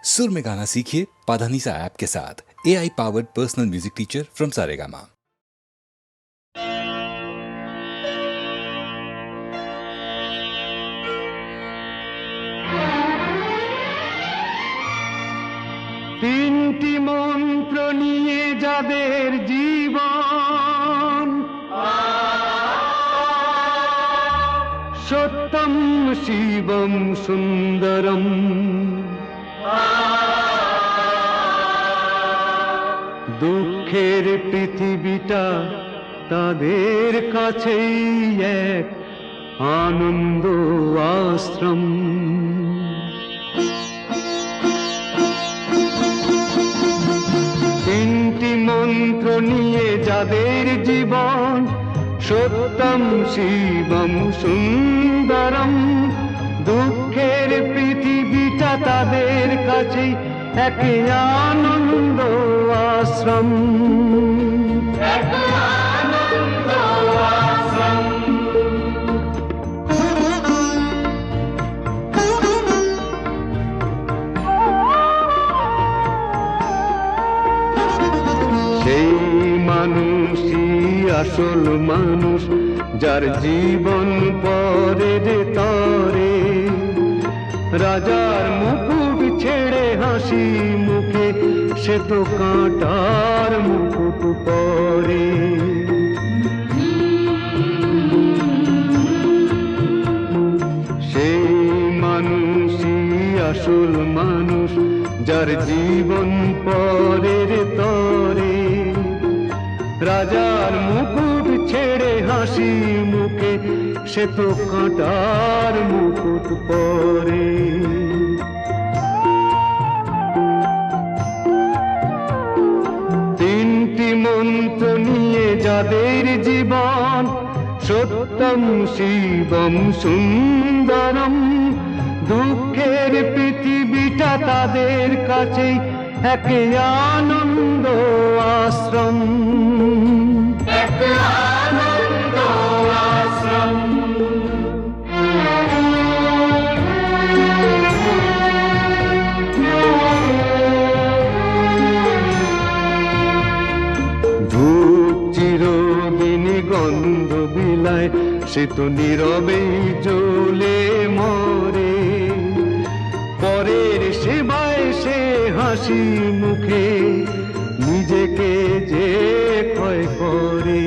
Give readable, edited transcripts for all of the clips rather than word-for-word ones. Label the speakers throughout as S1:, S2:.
S1: सुर में गाना सीखिए पाधानीसा ऐप के साथ। AI powered personal music teacher from Saregama.
S2: তিনটি মন্ত্র নিয়ে যাদের জীবন, সত্যম শিবম সুন্দরম, দুঃখের পৃথিবীটা তাদের কাছেই এক আনন্দ আশ্রম। তিনটি মন্ত্র নিয়ে যাদের জীবন, সত্যম শিবম সুন্দরম, দুঃখের পৃথিবীটা তাদের কাছেই এক আনন্দ আশ্রম। সেই মানুষই আসল মানুষ, যার জীবন পরের তরে, রাজার মুকুট ছেড়ে হাসি মুখে সে তো কাঁটার মুকুট পরে। সেই মানুষই আসল মানুষ, যার জীবন পরের তরে, রাজার মুকুট ছেড়ে হাসি মুখে সে তো কাঁটার মুকুট পরে। তিনটি মন্ত্র নিয়ে যাদের জীবন, সত্যম শিবম সুন্দরম, দুঃখের পৃথিবীটা তাদের কাছেই এক আনন্দ আশ্রম। আনন্দ আশ্রম। ধূপ চিরদিন গন্ধ বিলায়, সে তো নীরবেই জ্বলে মরে, পরের সেবায় সে হাসি মুখে নিজেকে যে ক্ষয় করে।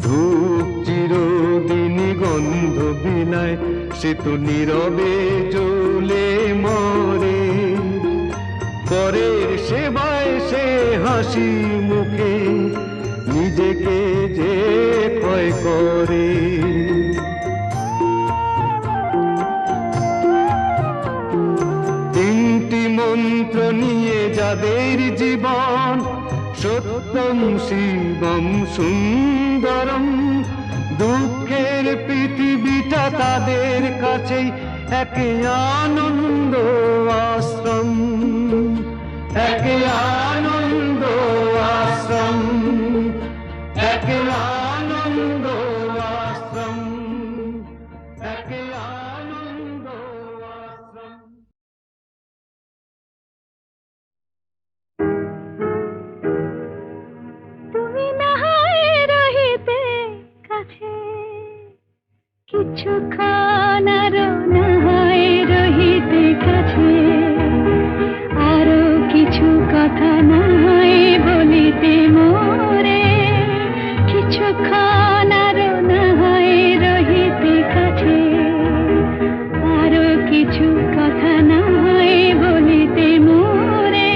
S2: ধূপ চিরদিন গন্ধ বিলায়, সে তো নীরবে জ্বলে মরে, পরের সেবায় সে হাসি মুখে নিজেকে যে ক্ষয় করে। তিনটি মন্ত্র নিয়ে যাদের জীবন, সত্যম শিবম সুন্দরম, দুঃখের পৃথিবীটা তাদের কাছেই এক আনন্দ আশ্রম। এক আনন্দ আশ্রম। এক আনন্দ আশ্রম। এক আনন্দ আশ্রম।
S3: তুমি না হয় রহিতে কাছে, কিছুক্ষণ আরো না হয় রহিতে কাছে, আরো কিছু কথা না হয় বলিতে মোরে, কিছুক্ষণ আরো না হয় রহিতে কাছে, আরো কিছু কথা না হয় বলিতে মোরে।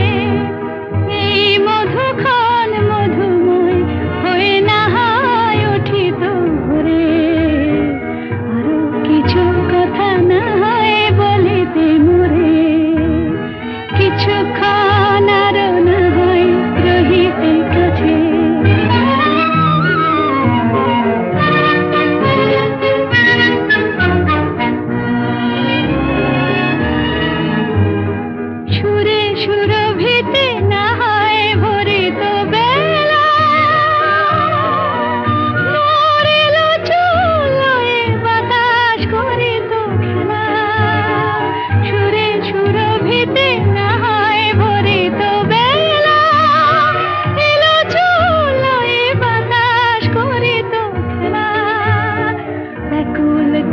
S3: এই মধুক্ষণ মধুময় হয়ে না হয় উঠিত ভোরে, আরো কিছু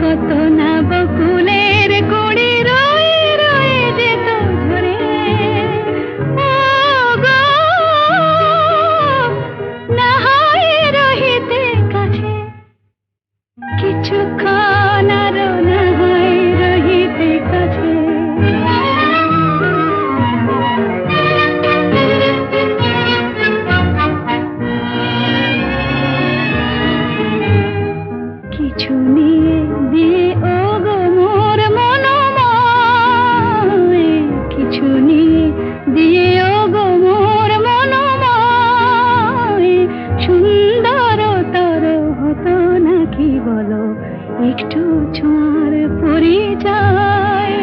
S3: কত না বকুলের কুড়ি রয়ে রয়ে যেত ঝরে। ও গো, না হয় রহিতে কাছে, কিছুক্ষণ আরো না হয় রহিতে কাছে। কিছু নিয়ে দিয়ে ও গো মোর মনোময়, কিছু নিয়ে দিয়ে ও গো মোর মনোময়, সুন্দরতর হতো নাকি বলো একটু ছোঁয়ার পরিচয়।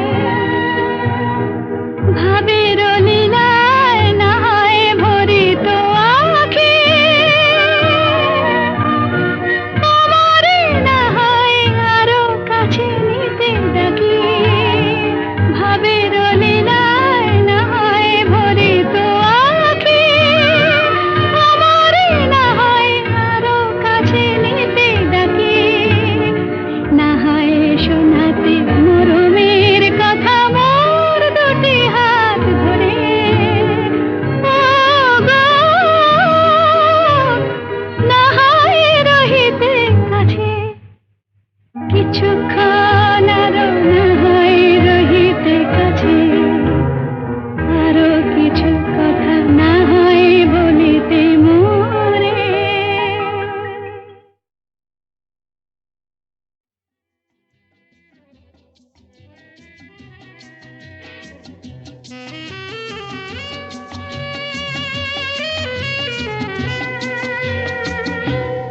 S3: ভাবের লীলায় না হয় ভরিত আঁখি, আমারে না হয় আরো কাছে নিতে ডাকি। ভাবের লীলায় না হয় ভরিত আঁখি, আমারে না হয় আরো কাছে নিতে ডাকি। না হয় শোনাতে মরমের কথা মোর দুটি হাত ধরে। ও গো, না হয় রহিতে কাছে, কিছুক্ষণ আরো না হয় রহিতে কাছে। আরো কিছু কথা না হয় বলিতে মোরে।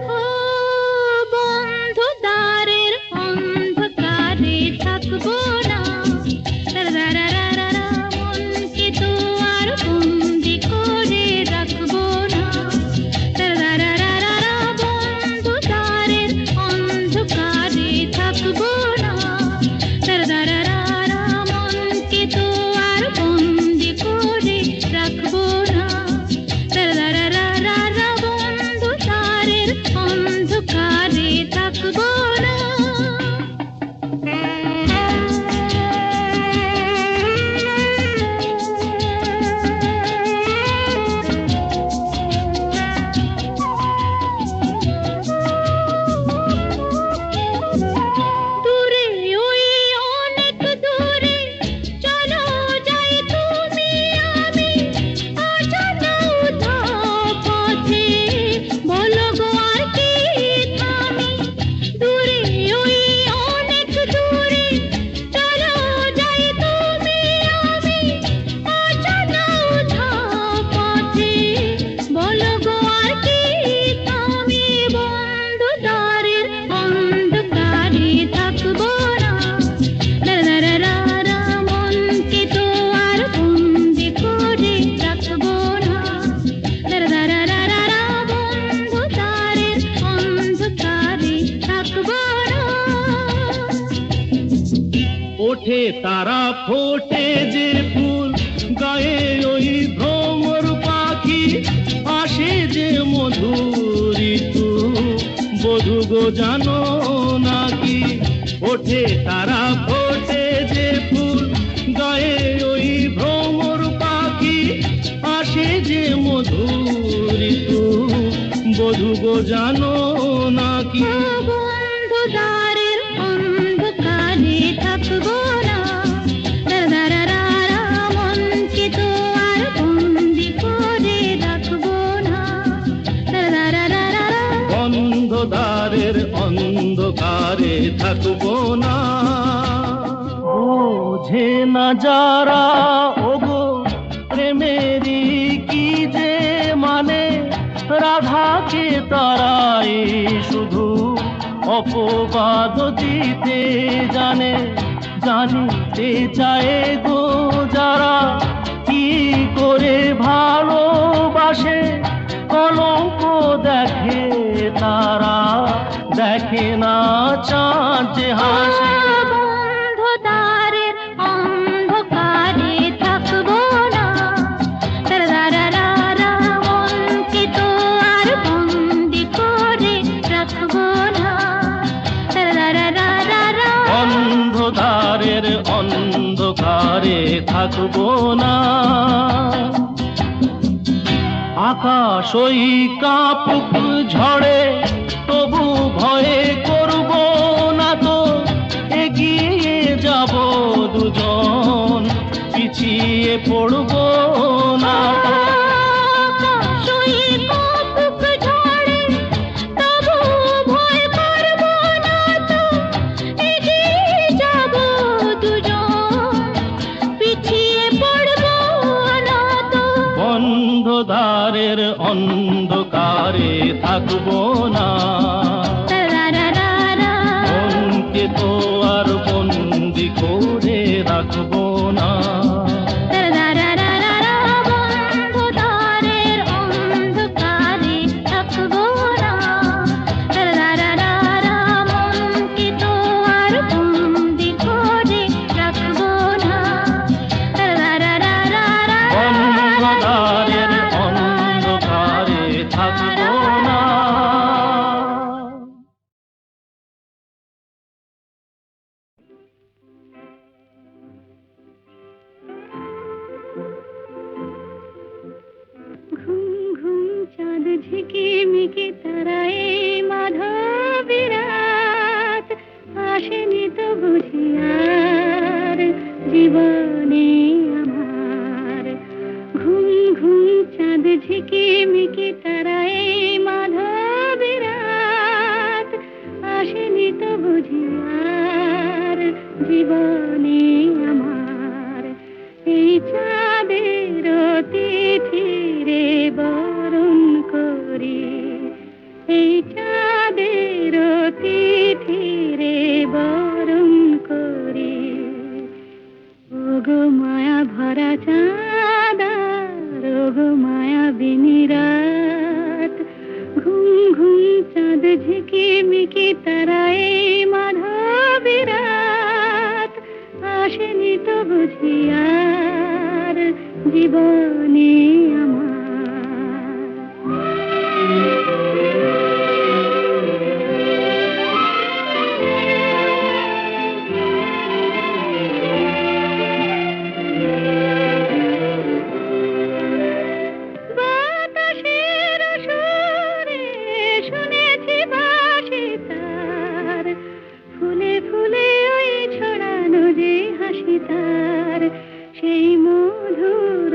S3: ও বন্ধু দ্বারের অন্ধকারে থাকবো না, রারারারারা মনকে তো আর বন্দি করে রাখবো না। রারারারারা বন্ধু দ্বারের অন্ধকারে থাকবো না, রারারারারা মনকে তো আর বন্দি করে রাখবো না। রারারারারা বন্ধু দ্বারের অন্ধকারে থাকবো না। দূরে ওই অনেক দূরে চলো যাই তুমি আমি, অজানা উধাও পথে বলো গো আর কি থামি। দূরে ওই অনেক দূরে চলো যাই তুমি আমি, অজানা উধাও পথে বলো গো আর কি থামি। বন্ধু দ্বারের অন্ধকারে থাকবো না, রারারারা মনকে তো আর বন্দি করে রাখবো না। রারারারারা বন্ধু দ্বারের অন্ধকারে থাকবো না।
S2: ওঠে তারা ফোটে যে ফুল, গায়ে ওই ভ্রমর পাখি, আসে যে মধুর ঋতু, বধূ গো জানো নাকি। ওঠে তারা ফোটে যে ফুল, গায়ে ওই ভ্রমর পাখি, আসে যে মধুর ঋতু, বধূ গো জানো নাকি।
S3: ও বন্ধু দ্বারের অন্ধকারে থাকবো না, রারারারারা মনকে তো আর বন্দি করে রাখবো না। রারারারারা
S2: বন্ধ দ্বারের অন্ধকারে থাকবো না। বোঝে না যারা ওগো প্রেমেরই কি যে মানে, রাধাকে তারাই শুধু অপবাদ দিতে জানে। জানিতে চায় গো যারা কি করে ভালোবাসে, কলঙ্ক দেখে তারা, দেখে না চাঁদ যে হাসে।
S3: বন্ধু দ্বারের অন্ধকারে থাকবো না, রারারারারা মনকে তো আর বন্দি করে রাখবো না। রারারারারা
S2: থাকবো না। আকাশ ওই কাঁপুক ঝড়ে তবু ভয়ে করব না তো, এগিয়ে যাব দুজন, পিছিয়ে পড়ব না তো। দ্বারের অন্ধকারে থাকবো না, মনকে তো আর বন্দি করে রাখবো না।
S3: ঝিকিমিকি তারায় মাধবী রাত, আসেনি তো বুঝি আর জীবনে আমার। ঘুম ঘুম চাঁদ ঝিকিমিকি তারায় মাধবী রাত, আসেনি তো বুঝি আর জীবনে আমার। এই চাঁদের তিথিরে বরণ করি, এই চাঁদের তিথিরে বরণ করি। ওগো মায়া ভরা চাঁদা, ওগো মায়া বিনি রাত, ঘুম ঘুম চাঁদ ঝিকিমিকি তারায় মাধবী রাত, আসেনি তো বুঝি আর জীবনে আমার। বাতাসের সুরে শুনেছি বাঁশি তার, ফুলে ফুলে ওই ছড়ানো যে হাসি তার, সেই মধুর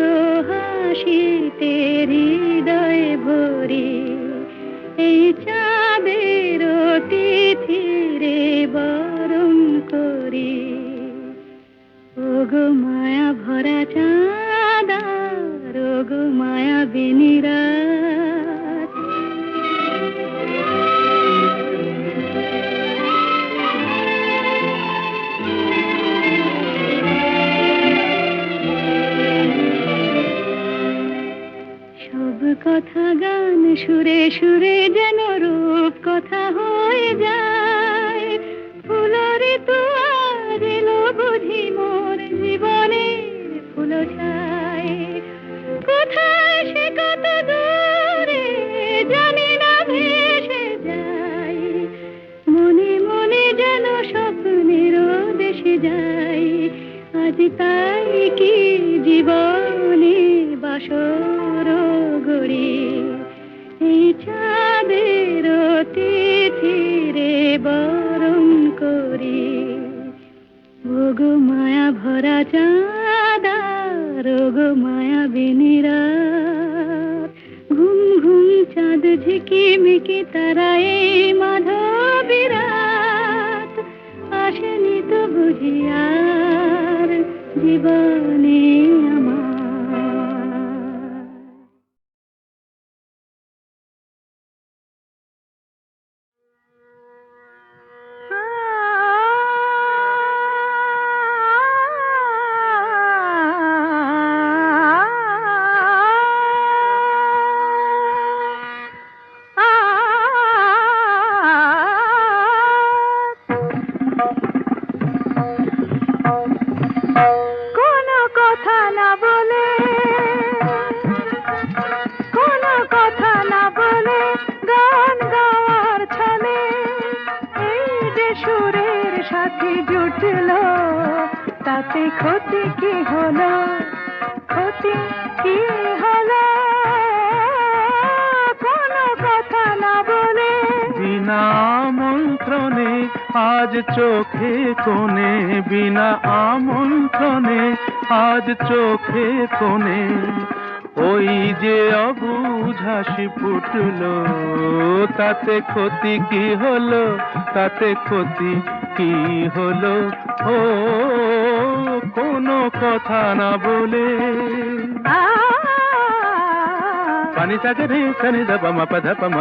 S3: হাসিতে হৃদয় ভরি। এই চাঁদের তিথিরে বরণ করি। ওগো মায়া ভরা চাঁদা, ওগো মায়া বিনি রাত। সব কথা গান সুরে সুরে যেন রূপ কথা হয়ে যায়। ফুলরে তো আজ এলো বুঝি মোর জীবনের ফুল ছায়। কোথায় সে কত দূরে জানি না ভেসে যায়, মনে মনে যেন স্বপ্নের দেশে যাই। আজ তাই কি জীবনে বাসর গড়ি, এই চাঁদের তিথিরে বরণ করি। ওগো মায়া ভরা চাঁদা, ওগো মায়া বিনি রাত, ঘুম ঘুম চাঁদ ঝিকিমিকি তারায় মাধবী রাত, আসেনি তো বুঝি আর জীবনে আমার।
S4: তাতে ক্ষতি কি হলো, ক্ষতি কি হলো, কোনো কথা না বলে।
S2: বিনা আমন্ত্রণে আজ চোখে কোণে, বিনা আমন্ত্রণে আজ চোখে কোণে ওই যে অবুঝ হাসি ফুটলো, তাতে ক্ষতি কি হলো, তাতে ক্ষতি কি হলো, ও কোনো কথা না বলে। পানি সাগরে রে সনি ধপ ম প ধপ ম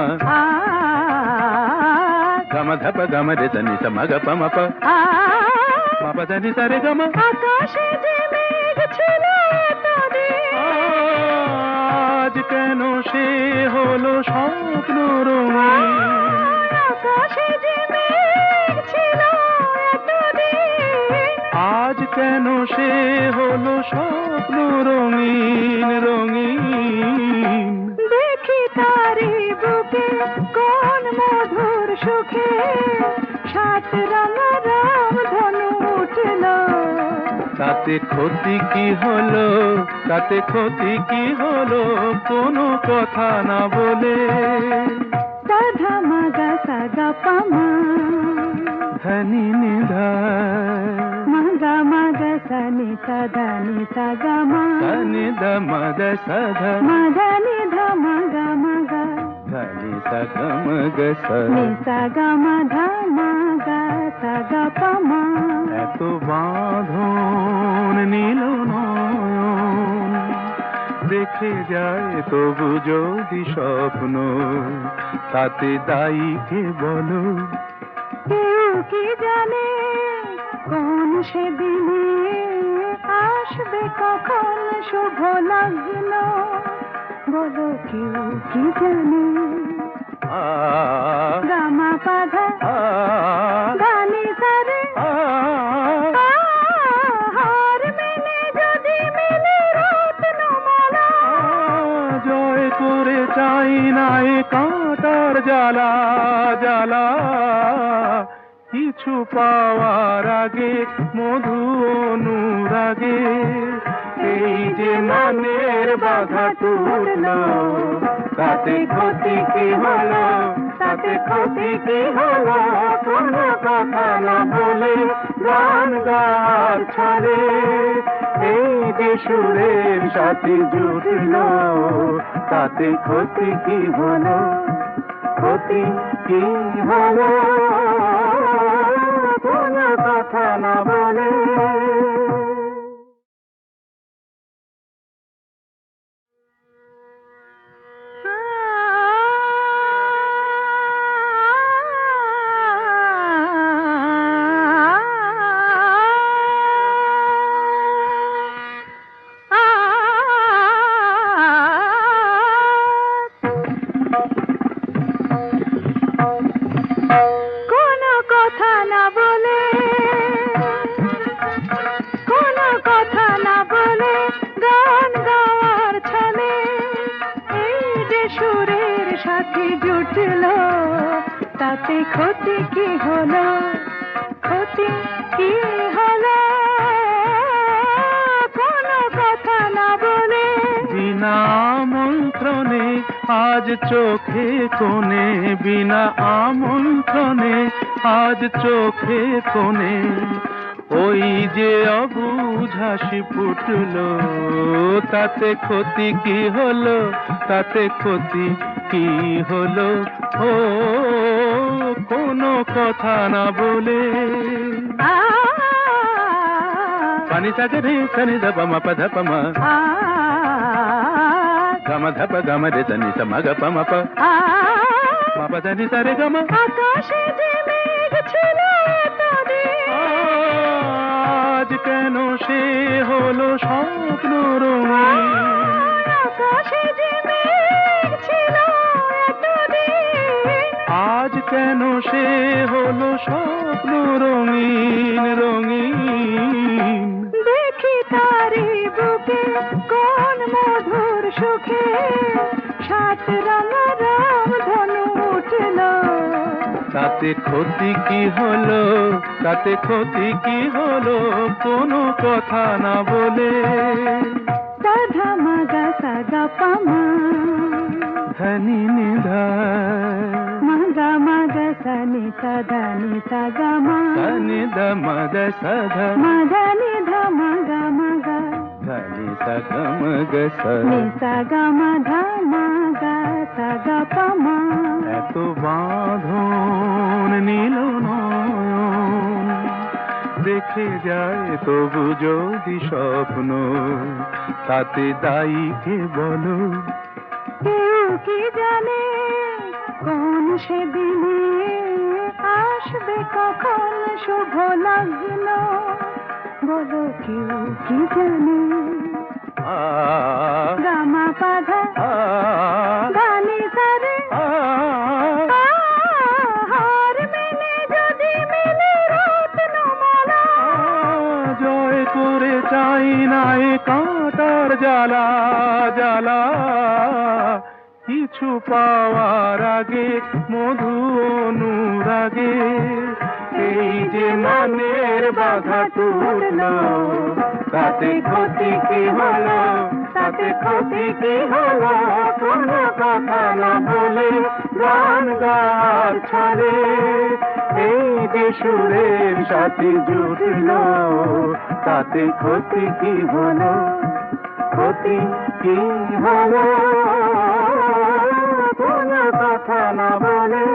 S2: গম ধপ গম রে সনি স ম গ প ম প ম প দ নি স রে গ ম।
S4: আকাশে যে মেঘ ছিল এতদিন,
S2: আজ কেন সে হলো স্বপ্ন রঙিন,
S4: আকাশে যে মেঘ ছিল এতদিন,
S2: আজ কেন সে হলো স্বপ্ন রঙিন রঙিন।
S4: দেখি তারি বুকে কোন মধুর সুখে সাত রাঙা রাম ধনু উঠল,
S2: তাতে ক্ষতি কি হলো, তাতে ক্ষতি কি হলো, কোনো কথা না বলে।
S4: সাধা মাগা সাগা পামা,
S2: ধনি নিধা
S4: মাগা মাগা সানি সাধা নি সাগা মা,
S2: ধনি দ মদ সধ
S4: মাগা নি ধা মাগা মাগা
S2: ধনি সগ মগ স।
S4: নি সাগা মা ধা মাগা সাগা পামা।
S2: এত বাঁধন নীল নয়ন দেখে যায় তবু যদি স্বপ্ন, তাতে দায়ী কে বলো।
S4: কেউ কি জানে কোন সেদিনে আসবে কখন শুভ লগ্ন, বলো কেউ কি জানে।
S2: আ
S4: গামা পাধা
S2: আ
S4: গানি সারে
S2: আ
S4: হার মেনে যদি মেলে রত্নমালা,
S2: জয় করে চাই না এ কাঁটার জ্বালা জ্বালা, কিছু পাওয়ার আগে মধু অনুরাগে এই যে মনের বাধা টুটলো, তাতে ক্ষতি কি হলো, তাতে ক্ষতি কি হলো, কোনো কথা না বলে গান গাওয়ার ছলে এই যে সুরের সাথে জুটলো, তাতে ক্ষতি কি হলো, ক্ষতি কি হলো, কোনো কথা না বলে।
S4: কোনো কথা না বলে, কোনো কথা না বলে গান গাওয়ার ছলে এই যে সুরের সাথে জুটল, তাতে ক্ষতি কি হলো, ক্ষতি কি হলো, কোনো কথা না বলে।
S2: বিনা আমন্ত্রণে আজ চোখে কোণে, বিনা আমন্ত্রণে আজ চোখে কোণে ওই যে অবুঝ হাসি ফুটলো, তাতে ক্ষতি কি হলো, তাতে ক্ষতি কি হলো, ও কোনো কথা না বলে। পানি সাগরে সনি ধপ ম প ধপ ম গম ধপ গম রে সনি স ম গ প ম প ম প দ নি স রে গ ম।
S4: আকাশে যে মেঘ ছিল এতদিন,
S2: আজ কেন সে হলো স্বপ্ন রঙিন,
S4: আকাশে যে মেঘ ছিল এতদিন,
S2: আজ কেন সে হলো স্বপ্ন রঙিন রঙিন।
S4: দেখি তারি বুকে কোন মধুর সুখে সাত রাঙা রাম ধনু উঠল,
S2: তাতে তাতে ক্ষতি কি হলো, তাতে ক্ষতি কি হলো, কোনো কথা না বলে।
S4: সাধা মাগা সাগা পামা,
S2: ধনি নিধা,
S4: মাগা মাগা সানি সাধা নি সাগা মা,
S2: ধনি দ মগ সধ,
S4: মাগা নি ধা মাগা মাগা,
S2: ধনি সগ মগ স।
S4: নি সাগা মা ধা মাগা সাগা পামা।
S2: এত বাঁধন নীল নয়ন দেখে যায় তবু যদি স্বপ্ন, তাতে দায়ী কে বলো?
S4: কেউ কি জানে কোন সেদিনে আসবে কখন শুভ লগ্ন, বলো কেউ কি জানে?
S2: আ
S4: গামা পাধা
S2: আ
S4: গানি সারে,
S2: আ
S4: হার মেনে যদি মেলে রত্নমালা,
S2: জয় করে চাই না এ কাঁটার জ্বালা জ্বালা, কিছু পাওয়ার আগে মধু অনুরাগে এই যে মনের বাধা টুটলো, তাতে ক্ষতি কি হলো, তাতে ক্ষতি কি হলো, কোনো কথা না বলে গান গাওয়ার ছলে এই যে সুরের সাথে জুটলো, তাতে ক্ষতি কি হলো, ক্ষতি কি হলো, কোনো কথা না বলে।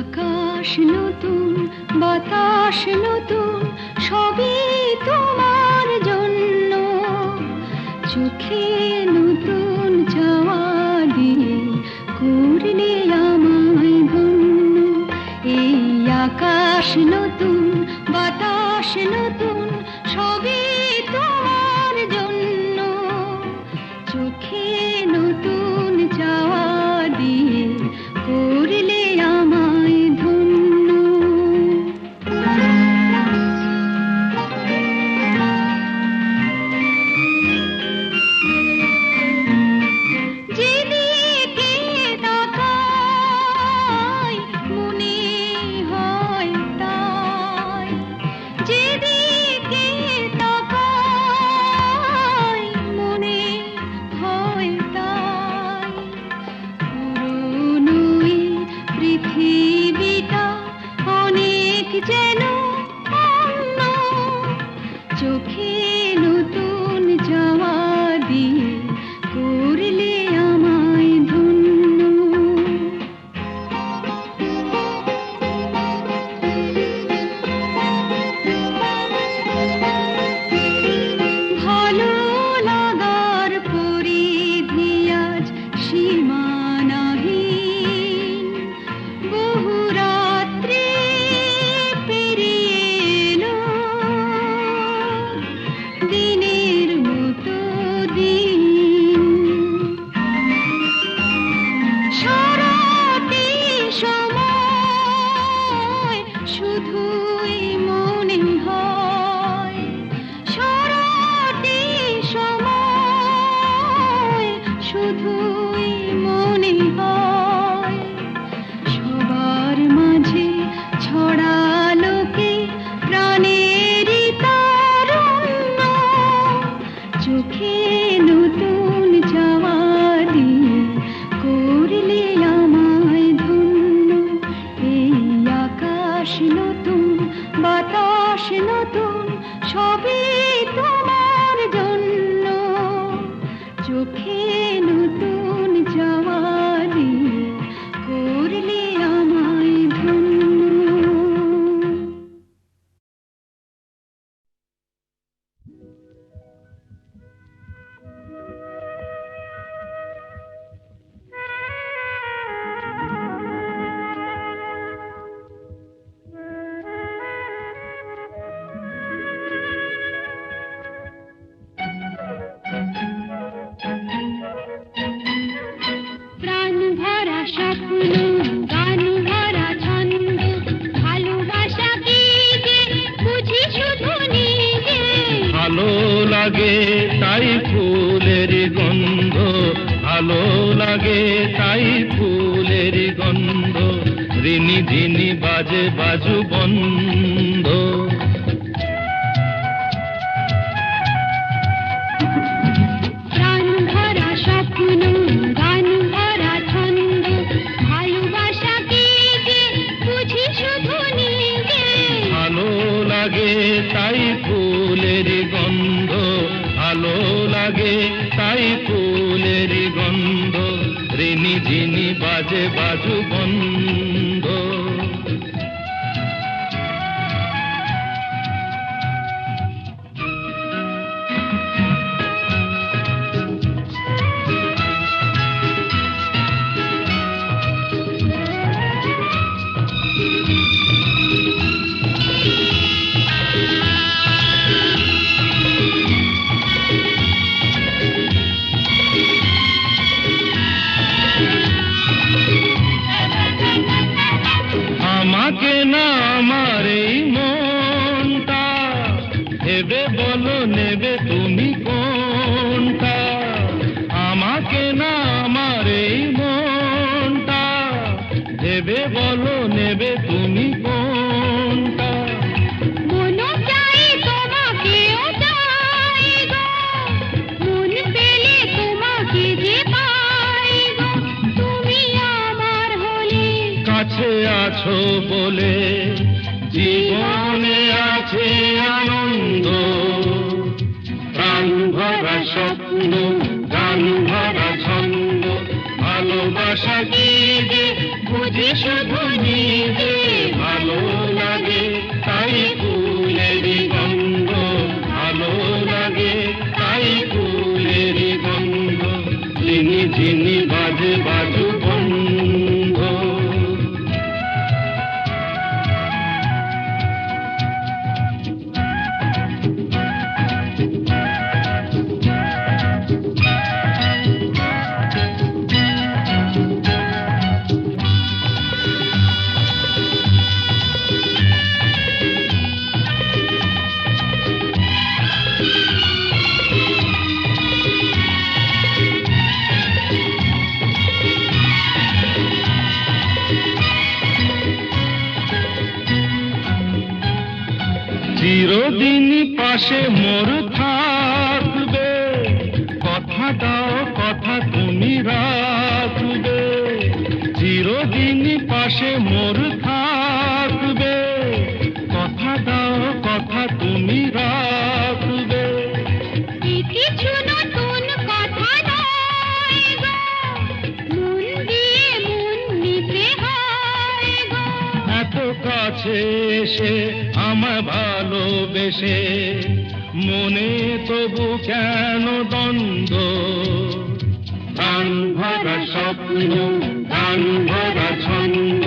S3: আকাশ নতুন, বাতাস নতুন, সবই তোমার জন্য। চোখে নতুন চাওয়া দিয়ে করলে আমায় ধন্য। এই আকাশ নতুন, বাতাস নতুন, সবই তোমার জন্য। চোখে নতুন চাওয়া দিয়ে করলে আমায় ধন্য। যেদিকে তাকাই মনে হয় তাই, যেদিকে তাকাই মনে হয় তাই। পুরনো এই পৃথিবীটা অনেক যেন অন্য। চোখে নতুন চাওয়া দিয়ে করলে আমায় ধন্য। ভালো লাগার পরিধি আজ সীমানাহীন। বহু রাত্রি পেরিয়ে এলো, দিনের মতো দিন। সারাটি সময় শুধুই মনে হয়, সারাটি সময় শুধুই মনে হয়। সবার মাঝে ছড়ালো কে প্রাণেরই তারুণ্য। চোখে নতুন চাওয়া দিয়ে করলে আমায় ধন্য। এই আকাশ নতুন, বাতাস নতুন, সবই তোমার জন্য। চোখে নতুন চাওয়া দিয়ে করলে আমায় ধন্য।
S2: বাজে বাজু বন্ধ।
S3: প্রাণ ভরা স্বপ্ন গান ভরা ছন্দ ভালোবাসাকে যে বুঝি শুধু নিজে।
S2: ভালো লাগে তাই ফুলের গন্ধ, ভালো লাগে তাই ফুলের গন্ধ, রিনি ঝিনি বাজে বাজু বন্ধ। আমাকে না আমার এই মনটা ভেবে বলো নেবে তুমি কোনটা। আমাকে না আমার এই মনটা ভেবে বলো নেবে তুমি কোনটা।
S3: মনও চাই তোমাকেও চাই গো, মন পেলে তোমাকে যে পাই গো। তুমি আমার হলে
S2: কাছে আছো বলে জীবনে আছে আনন্দ। প্রাণ ভরা স্বপ্ন গান ভরা ছন্দ, ভালোবাসা কি যে বুঝি শুধু নিজে। ভালো লাগে তাই ফুলের গন্ধ, ভালো লাগে তাই ফুলের গন্ধ, ঝিনি ঝিনি বাজে বাজু বন্ধ। চিরদিন পাশে মোর থাকবে, কথা দাও কথা তুমি রাখবে। চিরদিন পাশে মোর থাকবে, কথা দাও কথা তুমি রাখবে।
S3: কি কিছু নতুন কথা নয় গো, মন দিয়ে মন নিতে হয় গো।
S2: এত কাছে এসে আমায় ভালোবেসে মনে তবু কেন দ্বন্দ্ব। প্রাণ ভরা স্বপ্ন গান ভরা ছন্দ,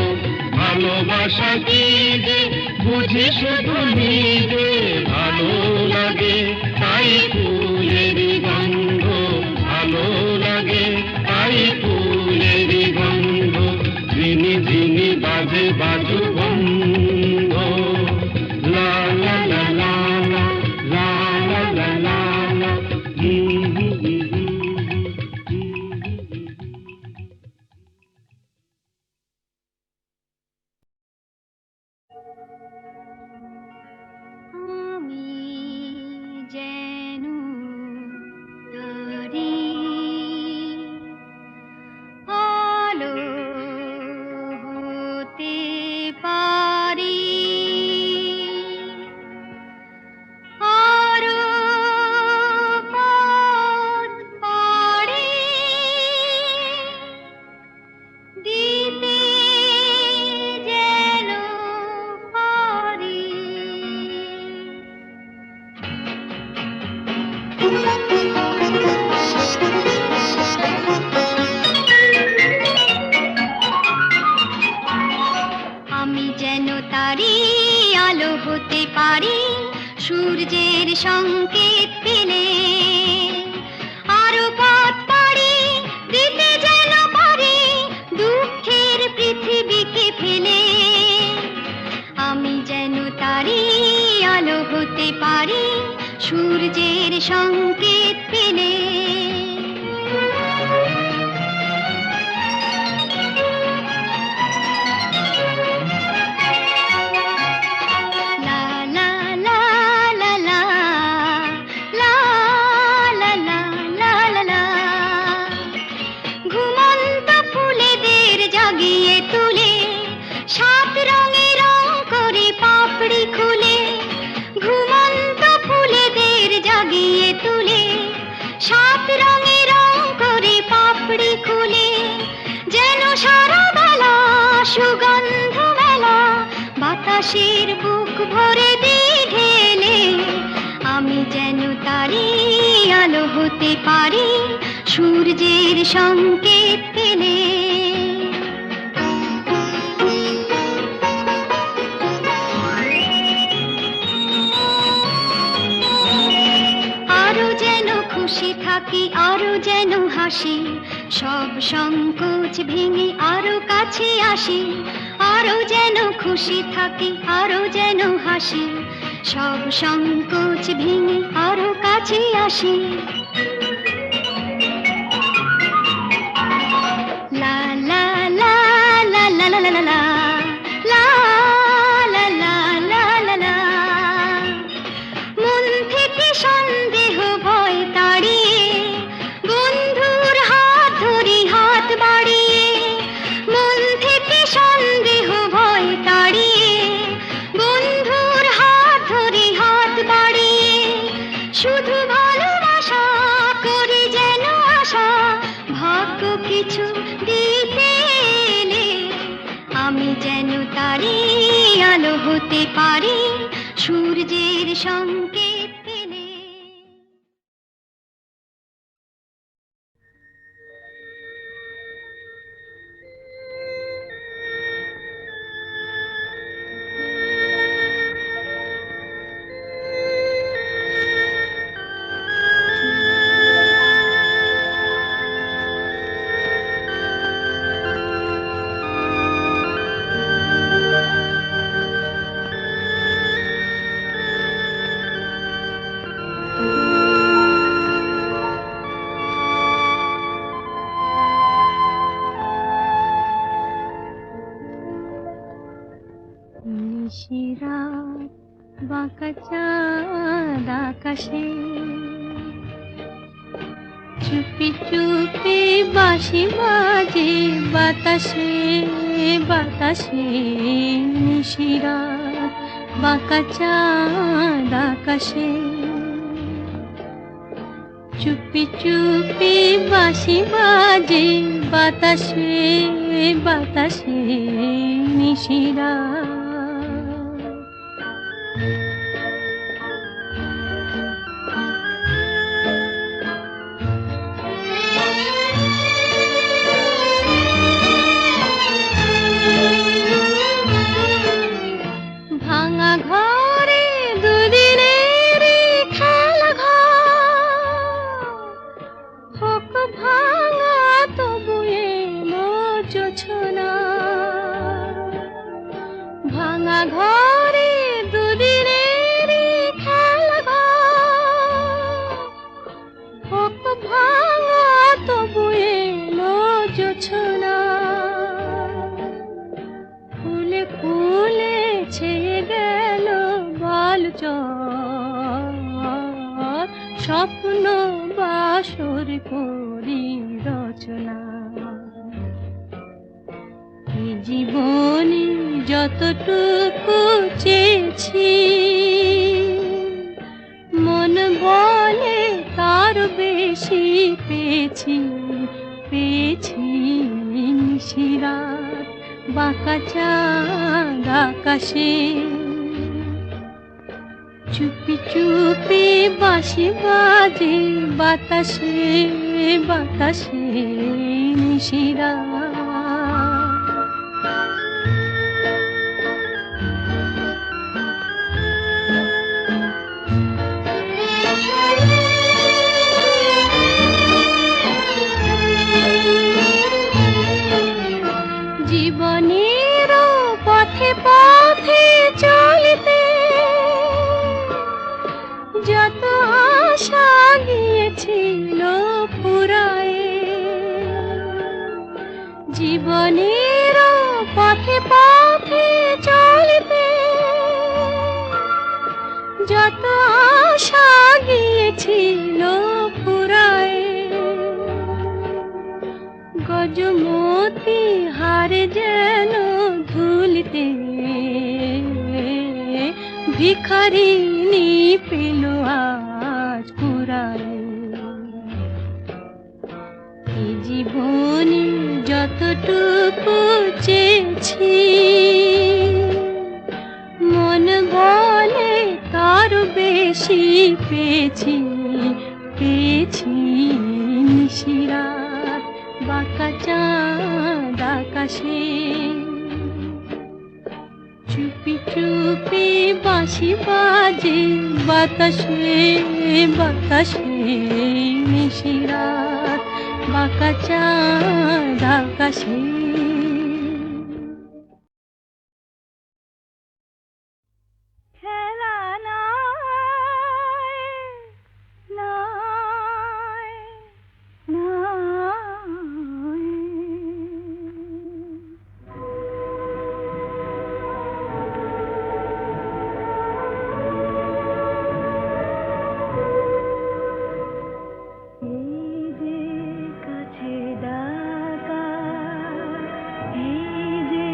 S2: ভালোবাসা কি যে বুঝি শুধু নিজে। ভালো লাগে তাই ফুলের গন্ধ, ভালো লাগে তাই ফুলের গন্ধ, ঝিনি ঝিনি বাজে বাজু বন্ধ। লা লা লা লা লা, লা লা লা লা লা,
S3: আমি যেন তারি আলো হতে পারি। আরো পথ পাড়ি দিতে যেন পারি। আমি যেন তারি আলো হতে পারি, সূর্যের সংকেত পেলে আরো পথ পাড়ি দিতে যেন পারি, দুঃখের পৃথিবীকে ফেলে। আমি যেন তারি আলো হতে পারি, সূর্যের সংকেত পেলে।
S5: বাতাসের বুক ভরে দিয়ে ঢেলে আমি যেন তারি আলো হতে পারি সূর্যের সংকেত পেলে। আরো যেন খুশি থাকি আরো যেন হাসি সব সংকোচ ভেঙে আরো কাছে আসি। আরো যেন খুশি থাকি আরো যেন হাসি সব সংকোচ ভেঙে আরো কাছে আসি। লা লা লা লা লা লা লা লা লা লা লা লা লা লা। মন থেকে সন্দেহ ভয় তাড়িয়ে বন্ধুর হাত ধরি হাত বাড়িয়ে। মন থেকে সন্দেহ ভয় তাড়িয়ে বন্ধুর হাত ধরি হাত বাড়িয়ে। শুধু ভালোবাসা করি যেন আশা ভাগ্য কিছু দিতে এলে আমি যেন তারি আলো হতে পারি সূর্যের সংকেত পেলে। নিশিরাত বাঁকা চাঁদ আকাশে চুপি চুপি বাঁশি বাজে বাতাসে বাতাসে। নিশিরাত বাঁকা চাঁদ আকাশে চুপি চুপি বাঁশি বাজে বাতাসে বাতাসে। নিশিরাত ভাঙা ঘরে দুদিনের খেলা ঘর হোক ভাঙা তবু এলো জোছনা। ভাঙা ঘরে দুদিনের খেলা ঘর হোক ভাঙা তবু এলো জোছনা। ফুলে ফুলে ছেয়ে গেল বালুচর স্বপ্ন বাসর করি রচনা। এই জীবনে যতটুকু চেয়েছি মন বলে তার বেশি পেয়েছি পেয়েছি। নিশিরাত বাঁকা চাঁদ আকাশে চুপি চুপি বাঁশি বাজে বাতাসে বাতাসে। নিশিরাত জীবনের পথে পথে চলিতে যত আশা গিয়েছিল ফুরায়ে। জীবনের পথে পথে চলিতে যত আশা গিয়েছিল ফুরায়ে। গজমতি হারে যেন ধুলিতে ভিখারিনী পেল আজ কুড়ায়ে। এই জীবনে যতটুকু চেয়েছি
S4: মন বলে তার বেশি পেয়েছি পেয়েছি নিশিরাত বাঁকা চাঁদ আকাশে চুপি চুপি বাঁশি বাজে বাতাসে বাতাসে নিশিরাত বাঁকা চাঁদ আকাশে খেলা নাই নাই নাই এই যে কাছে ডাকা এই যে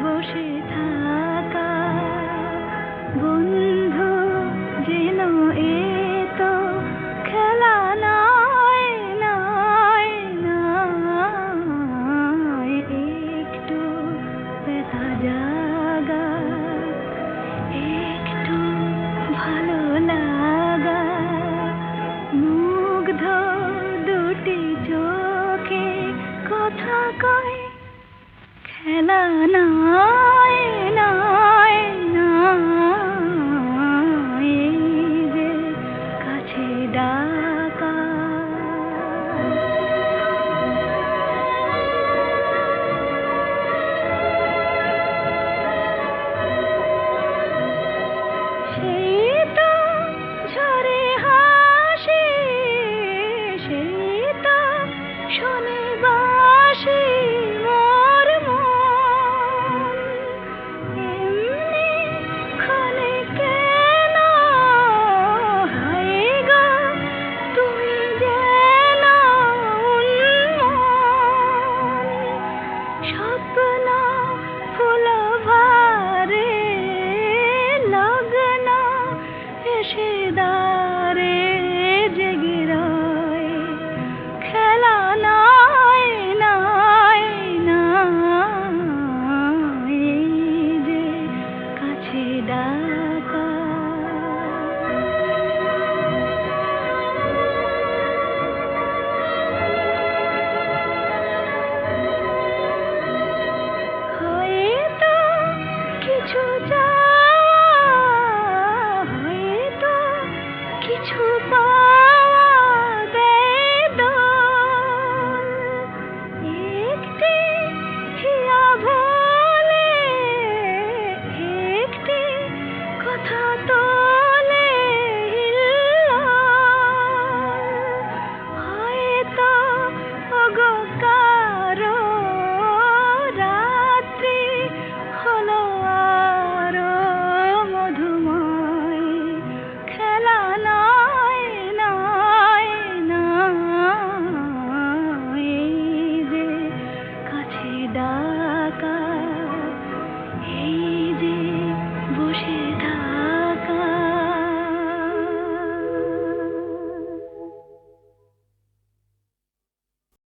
S4: বসে থাকা বন্ধু যেন এ তো খেলা নাই নাই নাই একটু ব্যথা জাগা একটু ভালো লাগা মুগ্ধ দুটি চোখে কথা কয় খেলা নাই নাই